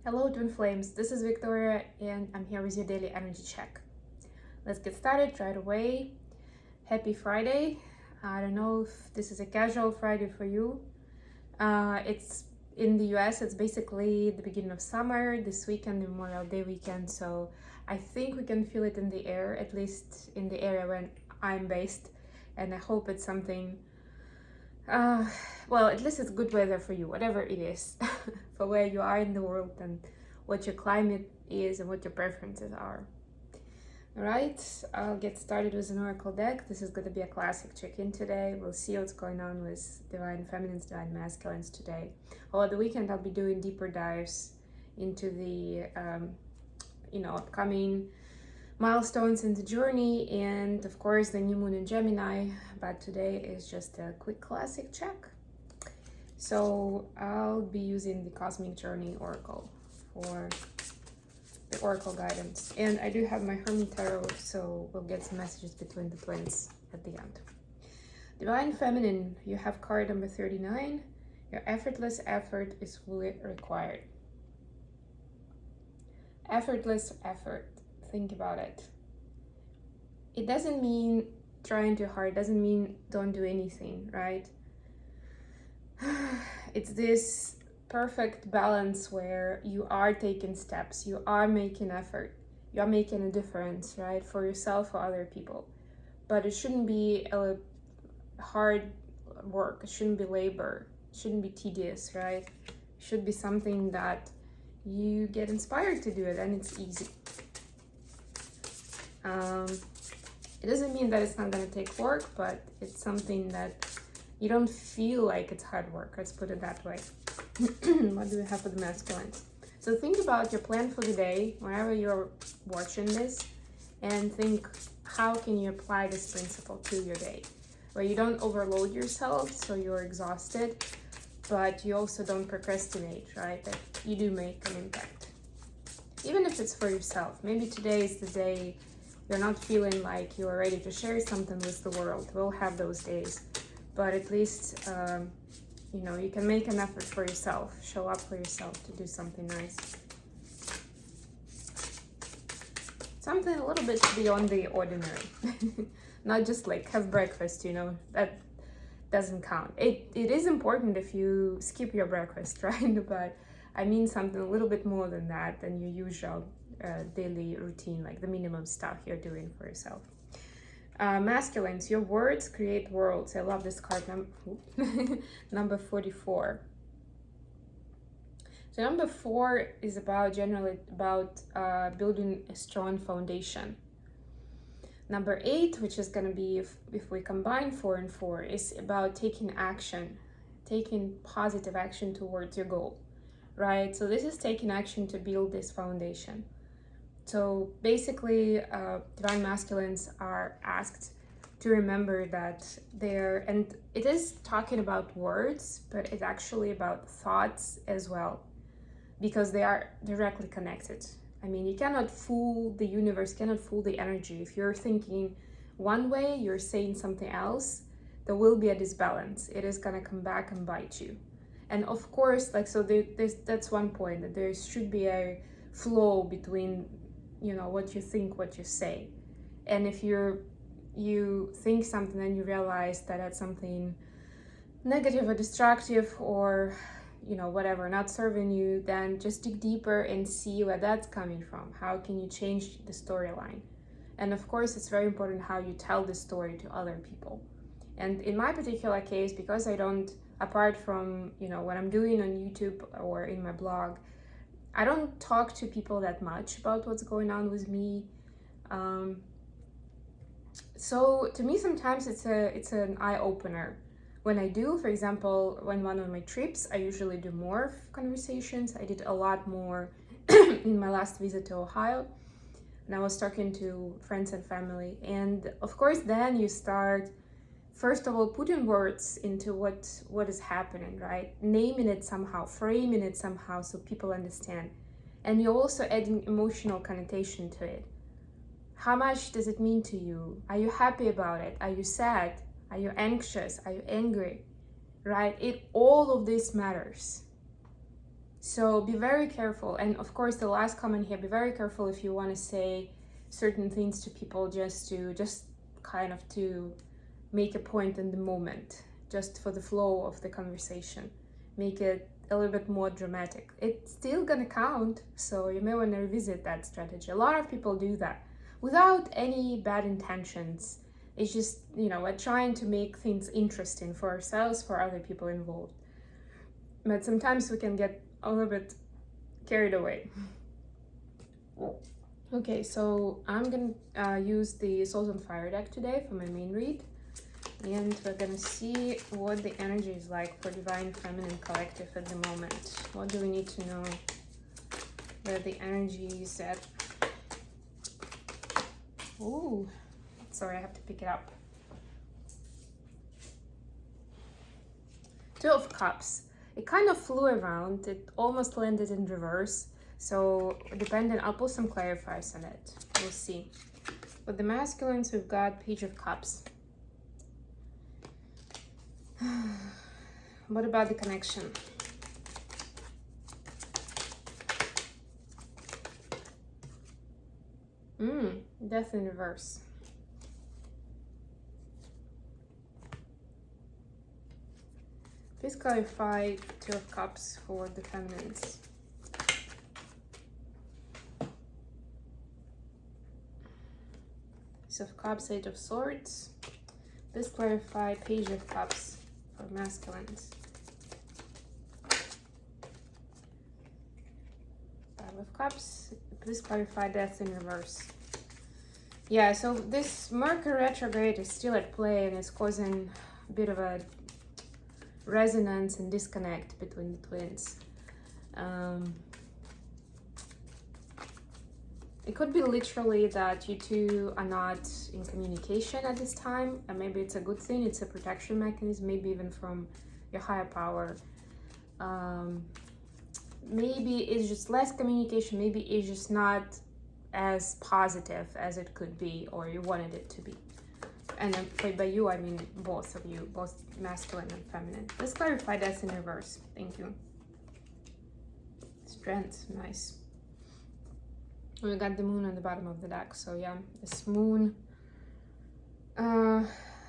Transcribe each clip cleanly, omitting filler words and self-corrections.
Hello, Twin Flames. This is Victoria, and I'm here with your daily energy check. Let's get started right away. Happy Friday. I don't know if this is a casual Friday for you. It's in the US, it's basically the beginning of summer, this weekend, Memorial Day weekend. So I think we can feel it in the air, at least in the area where I'm based. And I hope it's something well, at least it's good weather for you, whatever it is, for where you are in the world and what your climate is and what your preferences are. All right, I'll get started with an oracle deck. This is going to be a classic check-in today. We'll see what's going on with divine feminines, divine masculines today. Over the weekend, I'll be doing deeper dives into the, upcoming milestones in the journey, and of course the new moon in Gemini, but today is just a quick classic check. So I'll be using the Cosmic Journey Oracle for the oracle guidance, and I do have my Hermit Tarot, so we'll get some messages between the twins at the end. Divine Feminine, you have card number 39. Your effortless effort is fully required. Effortless effort. Think about it. It doesn't mean trying too hard, doesn't mean don't do anything, right? It's this perfect balance where you are taking steps, you are making effort, you are making a difference, right? For yourself or other people. But it shouldn't be a hard work, it shouldn't be labor, it shouldn't be tedious, right? It should be something that you get inspired to do it and it's easy. It doesn't mean that it's not going to take work, but it's something that you don't feel like it's hard work. Let's put it that way. What do we have for the masculines? So think about your plan for the day, whenever you're watching this, and think, how can you apply this principle to your day? Where you don't overload yourself, so you're exhausted, but you also don't procrastinate, right? That you do make an impact. Even if it's for yourself. Maybe today is the day you're not feeling like you're ready to share something with the world. We'll have those days, but at least you can make an effort for yourself, show up for yourself to do something nice, something a little bit beyond the ordinary. Not just like have breakfast, that doesn't count. It is important if you skip your breakfast, right? But I mean something a little bit more than that, than your usual daily routine, like the minimum stuff you're doing for yourself. Masculines, your words create worlds. I love this card, number 44. So number 4 is generally about building a strong foundation. Number 8, which is going to be, if we combine 4 and 4, is about taking action, taking positive action towards your goal, right? So this is taking action to build this foundation. So basically, divine masculines are asked to remember that and it is talking about words, but it's actually about thoughts as well, because they are directly connected. I mean, you cannot fool the universe, cannot fool the energy. If you're thinking one way, you're saying something else, there will be a disbalance. It is gonna come back and bite you. And of course, that's one point, that there should be a flow between what you think, what you say. And if you think something and you realize that that's something negative or destructive or whatever, not serving you, then just dig deeper and see where that's coming from. How can you change the storyline? And of course, it's very important how you tell the story to other people. And in my particular case, because I don't, apart from what I'm doing on YouTube or in my blog, I don't talk to people that much about what's going on with me. So to me, sometimes it's an eye-opener. When I do, for example, when one of my trips, I usually do more conversations. I did a lot more in my last visit to Ohio. And I was talking to friends and family. And of course, then you start, first of all, putting words into what is happening, right? Naming it somehow, framing it somehow so people understand. And you're also adding emotional connotation to it. How much does it mean to you? Are you happy about it? Are you sad? Are you anxious? Are you angry? Right? All of this matters. So be very careful. And of course, the last comment here, be very careful if you want to say certain things to people just kind of to make a point in the moment, just for the flow of the conversation. Make it a little bit more dramatic. It's still gonna count, so you may want to revisit that strategy. A lot of people do that without any bad intentions. It's just, we're trying to make things interesting for ourselves, for other people involved. But sometimes we can get a little bit carried away. Okay, so I'm gonna use the Souls on Fire deck today for my main read. And we're gonna see what the energy is like for Divine Feminine Collective at the moment. What do we need to know? Where the energy is at. Oh, sorry, I have to pick it up. Two of Cups. It kind of flew around. It almost landed in reverse. So depending, I'll put some clarifiers on it. We'll see. With the masculines, we've got Page of Cups. What about the connection? Death in reverse. Please clarify Two of Cups for the feminines. Ace of Cups, Eight of Swords. Please clarify Page of Cups for masculines. Five of Cups. Please clarify Death in reverse. Yeah, so this Mercury retrograde is still at play and it's causing a bit of a resonance and disconnect between the twins. It could be literally that you two are not in communication at this time, and maybe it's a good thing, it's a protection mechanism, maybe even from your higher power. Maybe it's just less communication, maybe it's just not as positive as it could be or you wanted it to be. And by you, I mean both of you, both masculine and feminine. Let's clarify that's in reverse. Thank you. Strength, nice. We got the moon on the bottom of the deck, so yeah, this moon,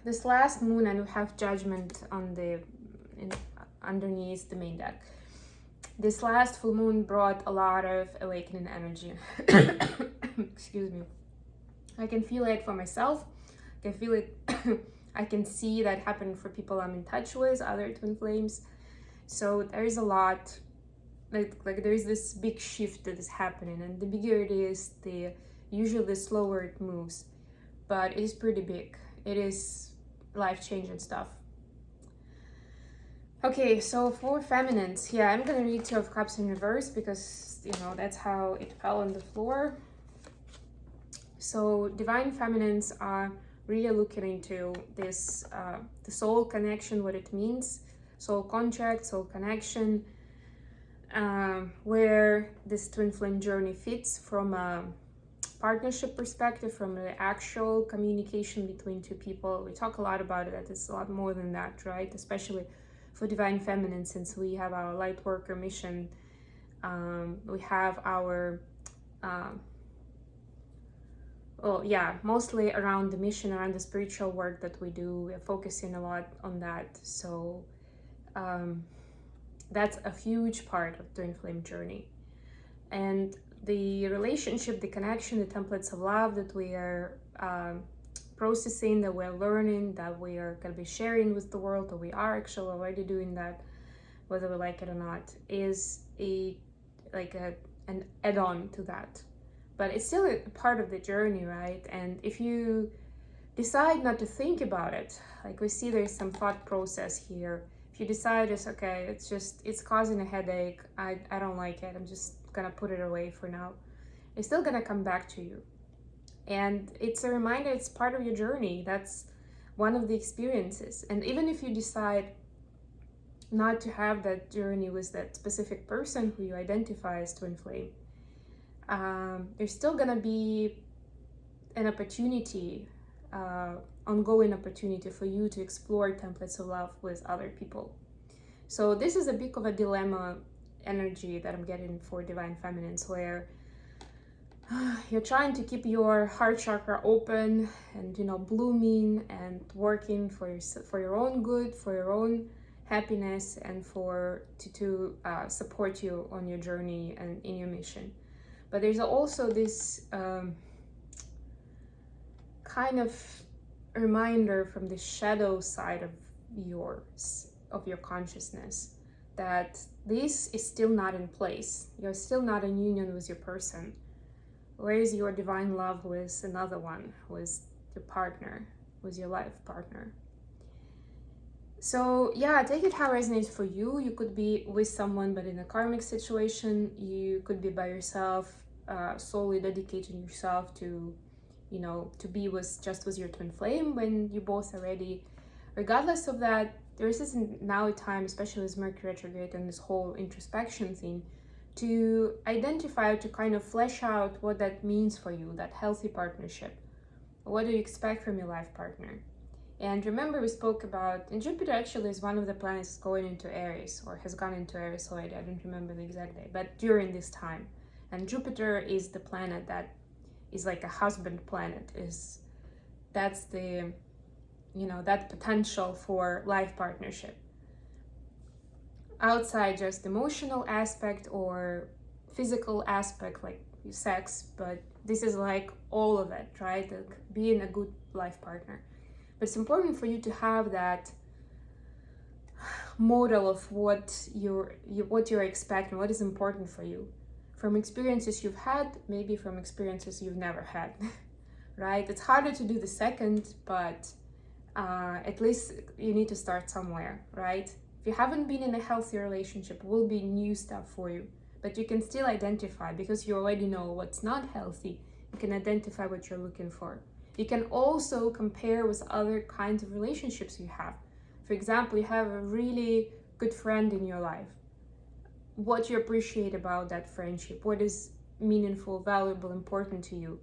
this last moon, and we have judgment on underneath the main deck. This last full moon brought a lot of awakening energy. Excuse me. I can feel it for myself. I can feel it. I can see that happening for people I'm in touch with, other twin flames. So there is a lot. Like there is this big shift that is happening, and the bigger it is, usually the slower it moves, but it is pretty big. It is life-changing stuff. Okay, so for feminines, yeah, I'm gonna read Two of Cups in reverse because that's how it fell on the floor. So divine feminines are really looking into this, the soul connection, what it means, soul contract, soul connection. Where this twin flame journey fits from a partnership perspective, from the actual communication between two people. We talk a lot about it, that it's a lot more than that, right? Especially for divine feminine, since we have our light worker mission, we have our mostly around the mission, around the spiritual work that we do. We're focusing a lot on that. So that's a huge part of twin flame journey. And the relationship, the connection, the templates of love that we are processing, that we're learning, that we are going to be sharing with the world, or we are actually already doing that, whether we like it or not, is an add-on to that. But it's still a part of the journey, right? And if you decide not to think about it, like we see there's some thought process here. If you decide it's okay, it's causing a headache, I don't like it, I'm just gonna put it away for now, it's still gonna come back to you. And it's a reminder, it's part of your journey. That's one of the experiences. And even if you decide not to have that journey with that specific person who you identify as twin flame, there's still gonna be an opportunity, ongoing opportunity for you to explore templates of love with other people. So this is a bit of a dilemma energy that I'm getting for divine feminines, where you're trying to keep your heart chakra open and, you know, blooming and working for your own good, for your own happiness, and to support you on your journey and in your mission. But there's also this kind of reminder from the shadow side of your consciousness, that this is still not in place. You're still not in union with your person. Where is your divine love with another one, with your partner, with your life partner? So yeah, take it how it resonates for you. You could be with someone, but in a karmic situation. You could be by yourself, solely dedicating yourself to, you know, to be with your twin flame when you both are ready. Regardless of that, there is now a time, especially with Mercury retrograde and this whole introspection thing, to identify, to kind of flesh out what that means for you, that healthy partnership. What do you expect from your life partner? And remember, we spoke about, and Jupiter actually is one of the planets going into Aries, or has gone into Aries already. I don't remember the exact day, but during this time. And Jupiter is the planet that is like a husband planet. That's the, you know, that potential for life partnership. Outside just emotional aspect or physical aspect like sex, but this is like all of it, right? Like being a good life partner. But it's important for you to have that model of what you're expecting, what is important for you, from experiences you've had, maybe from experiences you've never had. Right? It's harder to do the second, but at least you need to start somewhere, right? If you haven't been in a healthy relationship, it will be new stuff for you, but you can still identify, because you already know what's not healthy. You can identify what you're looking for. You can also compare with other kinds of relationships you have. For example, you have a really good friend in your life. What you appreciate about that friendship, what is meaningful, valuable, important to you.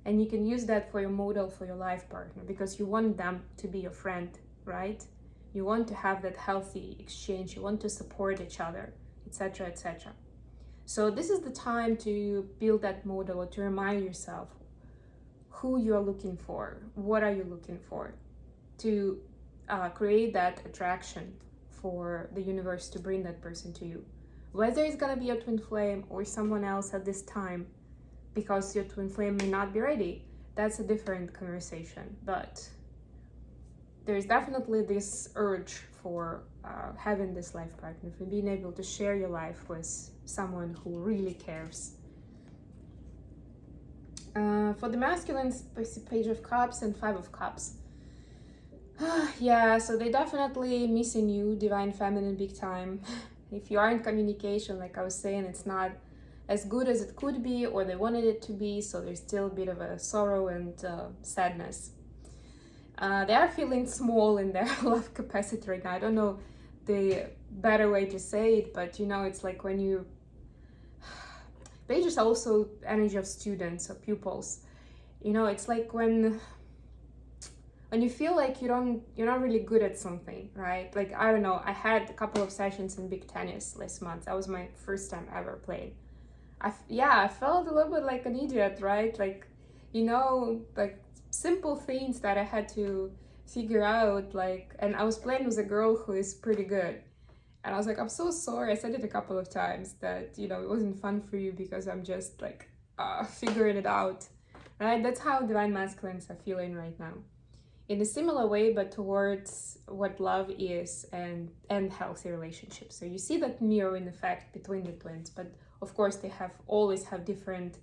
And you can use that for your model for your life partner, because you want them to be your friend, right? You want to have that healthy exchange, you want to support each other, etc., etc. So this is the time to build that model, or to remind yourself who you are looking for, what are you looking for, to create that attraction for the universe to bring that person to you. Whether it's gonna be your twin flame or someone else at this time, because your twin flame may not be ready, that's a different conversation. But there's definitely this urge for having this life partner, for being able to share your life with someone who really cares. For the masculines, Page of Cups and 5 of Cups. Yeah, so they definitely missing you, divine feminine, big time. If you are in communication, like I was saying, it's not as good as it could be, or they wanted it to be, so there's still a bit of a sorrow and sadness. They are feeling small in their love capacity right now. I don't know the better way to say it, but you know, it's like when you... Page is also energy of students or pupils. You know, it's like when you feel like you're not really good at something, right? Like, I don't know, I had a couple of sessions in big tennis last month. That was my first time ever playing. I felt a little bit like an idiot, right? Like, you know, like simple things that I had to figure out, like, and I was playing with a girl who is pretty good. And I was like, I'm so sorry. I said it a couple of times that, you know, it wasn't fun for you because I'm just like figuring it out, right? That's how divine masculines are feeling right now. In a similar way, but towards what love is and healthy relationships. So you see that mirroring effect between the twins, but of course they always have different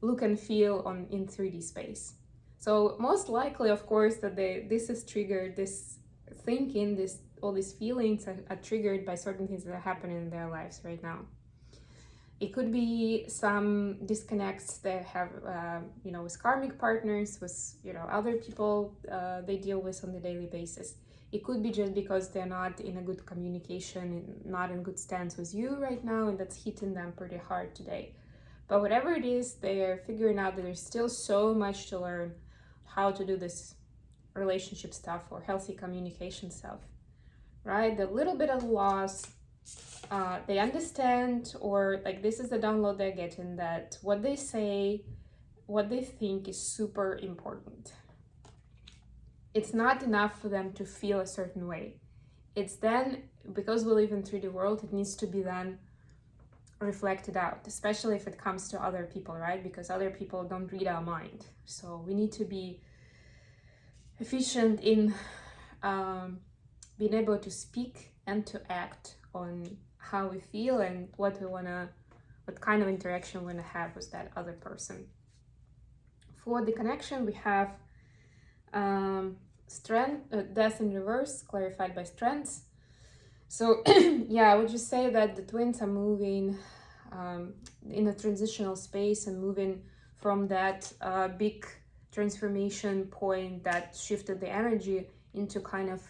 look and feel in 3D space. So most likely, of course, that this is triggered, this thinking, all these feelings are triggered by certain things that are happening in their lives right now. It could be some disconnects they have, you know, with karmic partners, with, you know, other people they deal with on a daily basis. It could be just because they're not in a good communication, not in good stance with you right now, and that's hitting them pretty hard today. But whatever it is, they're figuring out that there's still so much to learn how to do this relationship stuff or healthy communication stuff, right? The little bit of loss, they understand, or like this is the download they're getting, that what they say, what they think is super important. It's not enough for them to feel a certain way. It's then, because we live in 3D world, it needs to be then reflected out, especially if it comes to other people, right? Because other people don't read our mind. So we need to be efficient in being able to speak and to act on how we feel and what kind of interaction we want to have with that other person. For the connection, we have death in reverse, clarified by strengths. So yeah, I would just say that the twins are moving in a transitional space and moving from that big transformation point that shifted the energy into kind of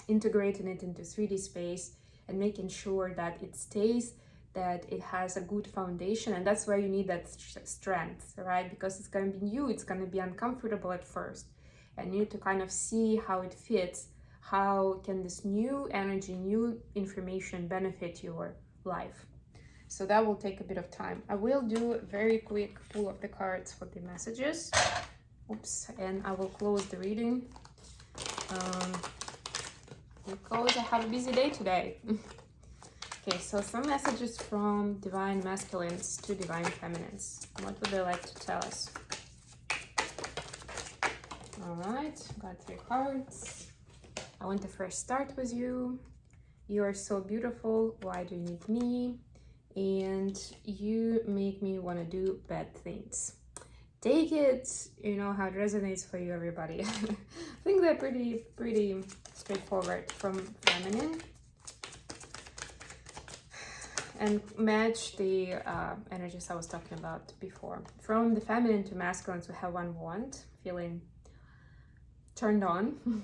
integrating it into 3D space and making sure that it stays, that it has a good foundation. And that's where you need that strength, right? Because it's going to be new, it's going to be uncomfortable at first, and you need to kind of see how it fits. How can this new energy, new information benefit your life? So that will take a bit of time. I will do a very quick pull of the cards for the messages. Oops, and I will close the reading because I have a busy day today. Okay, so some messages from divine masculines to divine feminines. What would they like to tell us? All right, got 3 cards. I want to first start with you. You are so beautiful. Why do you need me? And you make me want to do bad things. Take it, you know how it resonates for you, everybody. I think they're pretty straightforward. From feminine, and match the energies I was talking about before. From the feminine to masculine, we have 1 wand, feeling turned on.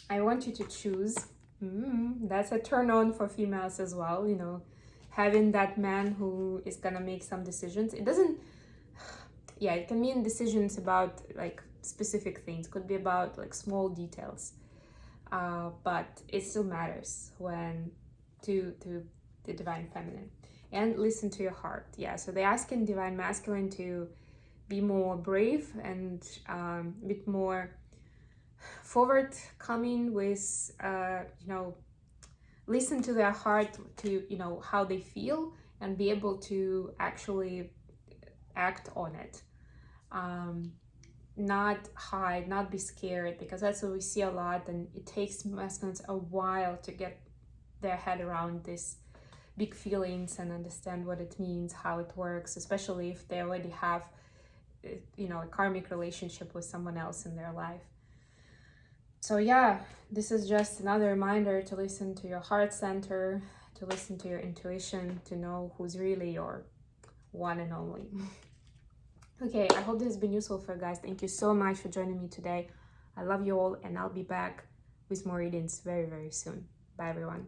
I want you to choose. That's a turn on for females as well, you know, having that man who is gonna make some decisions. It doesn't, yeah, it can mean decisions about like specific things, could be about like small details, but it still matters when to the divine feminine. And listen to your heart. Yeah, so they're asking divine masculine to be more brave and a bit more forward coming with you know, listen to their heart, to, you know, how they feel, and be able to actually act on it, not hide, not be scared, because that's what we see a lot, and it takes masculines a while to get their head around this big feelings and understand what it means, how it works, especially if they already have, you know, a karmic relationship with someone else in their life. So yeah, this is just another reminder to listen to your heart center, to listen to your intuition, to know who's really your one and only. Okay, I hope this has been useful for you guys. Thank you so much for joining me today. I love you all, and I'll be back with more readings very, very soon. Bye, everyone.